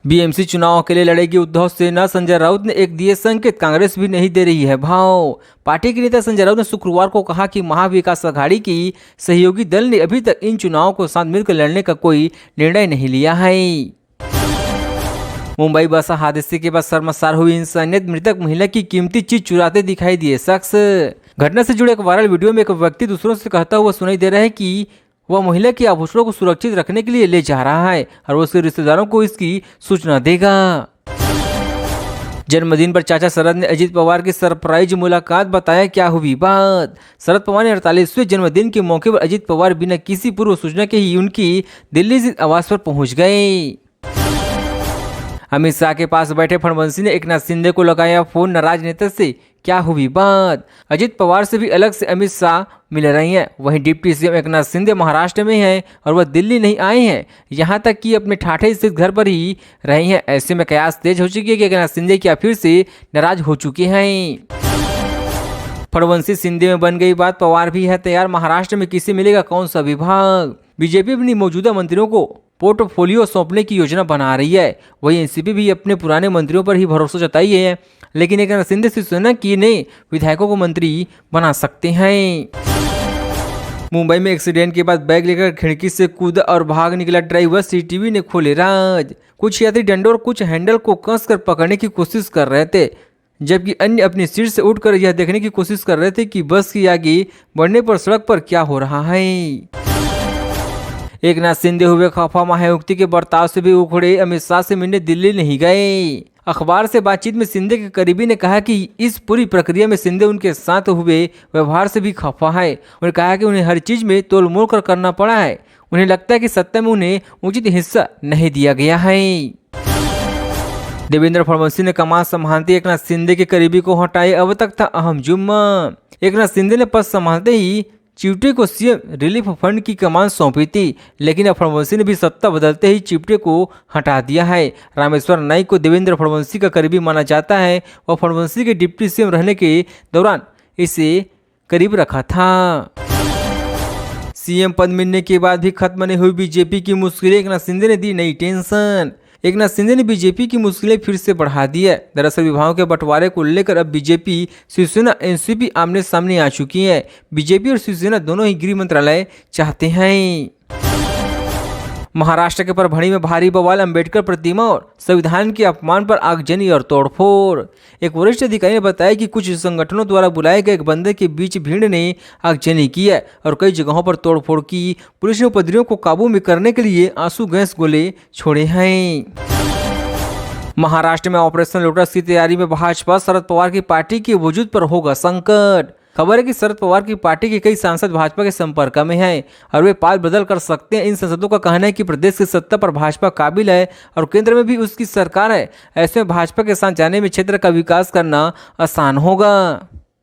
BMC चुनाव के लिए लड़ेगी उद्धव सेना, संजय राउत ने एक दिए संकेत, कांग्रेस भी नहीं दे रही है भाव। पार्टी के नेता संजय राउत ने शुक्रवार को कहा कि महाविकास अघाड़ी की सहयोगी दल ने अभी तक इन चुनावों को साथ मिलकर लड़ने का कोई निर्णय नहीं लिया है। मुंबई बस हादसे के बाद शर्मसार हुई इंसानियत, मृतक महिला की कीमती चीज चुराते दिखाई दिए शख्स। घटना से जुड़े एक वायरल वीडियो में एक व्यक्ति दूसरों से कहता हुआ सुनाई दे रहा है कि वह महिला के आभूषणों को सुरक्षित रखने के लिए ले जा रहा है और वो उसके रिश्तेदारों को इसकी सूचना देगा। जन्मदिन पर चाचा शरद ने अजित पवार की सरप्राइज मुलाकात, बताया क्या हुई बात। शरद पवार ने 48वें जन्मदिन के मौके पर अजित पवार बिना किसी पूर्व सूचना के ही उनकी दिल्ली स्थित आवास पर पहुंच गए। अमित शाह के पास बैठे फडणवीस ने एकनाथ शिंदे को लगाया फोन, नाराज नेता से क्या हुई बात। अजित पवार से भी अलग से अमित शाह मिल रही हैं। वहीं डिप्टी सीएम एकनाथ शिंदे महाराष्ट्र में हैं और वह दिल्ली नहीं आए हैं, यहां तक कि अपने ठाठे स्थित घर पर ही रहे हैं। ऐसे में कयास तेज हो चुकी है कि एकनाथ शिंदे क्या फिर से नाराज हो चुके हैं। फडणवीस शिंदे में बन गई बात, पवार भी है तैयार, महाराष्ट्र में किसे मिलेगा कौन सा विभाग। बीजेपी अपनी मौजूदा मंत्रियों को पोर्टफोलियो सौंपने की योजना बना रही है। वहीं एनसीपी भी अपने पुराने मंत्रियों पर ही भरोसा जताई है, लेकिन एकनाथ शिंदे शिवसेना की नए विधायकों को मंत्री बना सकते हैं। मुंबई में एक्सीडेंट के बाद बैग लेकर खिड़की से कूदा और भाग निकला ड्राइवर, सीसीटीवी ने खोले राज। कुछ यात्री डंडे और कुछ हैंडल को कसकर पकड़ने की कोशिश कर रहे थे, जबकि अन्य अपनी सीट से उठकर यह देखने की कोशिश कर रहे थे कि बस की आगे बढ़ने पर सड़क पर क्या हो रहा है। एकनाथ शिंदे हुए खफा, महायुक्ति के बर्ताव से भी उखड़े, अमित शाह से मिलने दिल्ली नहीं गए। अखबार से बातचीत में शिंदे के करीबी ने कहा कि इस पूरी प्रक्रिया में शिंदे उनके साथ हुए व्यवहार से भी खफा है। उन्होंने कहा कि उन्हें हर चीज में तोल मोल कर करना पड़ा है। उन्हें लगता है कि सत्ता में उन्हें उचित हिस्सा नहीं दिया गया है। देवेंद्र फडणवीस ने कमान संभालते एकनाथ शिंदे के करीबी को हटाए, अब तक था अहम जुम्मा। एकनाथ शिंदे ने पद संभालते ही चिवटे को सीएम रिलीफ फंड की कमान सौंपी थी, लेकिन अब फडणवीस ने भी सत्ता बदलते ही चिवटे को हटा दिया है। रामेश्वर नाइक को देवेंद्र फडणवीस का करीबी माना जाता है। वह फडणवीस के डिप्टी सीएम रहने के दौरान इसे करीब रखा था। सीएम पद मिलने के बाद भी खत्म नहीं हुई बीजेपी की मुश्किलें, एकनाथ शिंदे ने दी नई टेंशन। एकनाथ शिंदे ने बीजेपी की मुश्किलें फिर से बढ़ा दी है। दरअसल विभागों के बंटवारे को लेकर अब बीजेपी, शिवसेना, एनसीपी आमने सामने आ चुकी है। बीजेपी और शिवसेना दोनों ही गृह मंत्रालय चाहते हैं। महाराष्ट्र के परभणी में भारी बवाल, अंबेडकर प्रतिमा और संविधान के अपमान पर आगजनी और तोड़फोड़। एक वरिष्ठ अधिकारी ने बताया कि कुछ संगठनों द्वारा बुलाए गए एक बंदे के बीच भीड़ ने आगजनी की है और कई जगहों पर तोड़फोड़ की। पुलिस ने उपद्रवियों को काबू में करने के लिए आंसू गैस गोले छोड़े हैं। महाराष्ट्र में ऑपरेशन लोटस की तैयारी में भाजपा, शरद पवार की पार्टी के वजूद पर होगा संकट। खबर है कि शरद पवार की पार्टी के कई सांसद भाजपा के संपर्क में हैं और वे पाल बदल कर सकते हैं। इन सांसदों का कहना है कि प्रदेश की सत्ता पर भाजपा काबिल है और केंद्र में भी उसकी सरकार है। ऐसे में भाजपा के साथ जाने में क्षेत्र का विकास करना आसान होगा।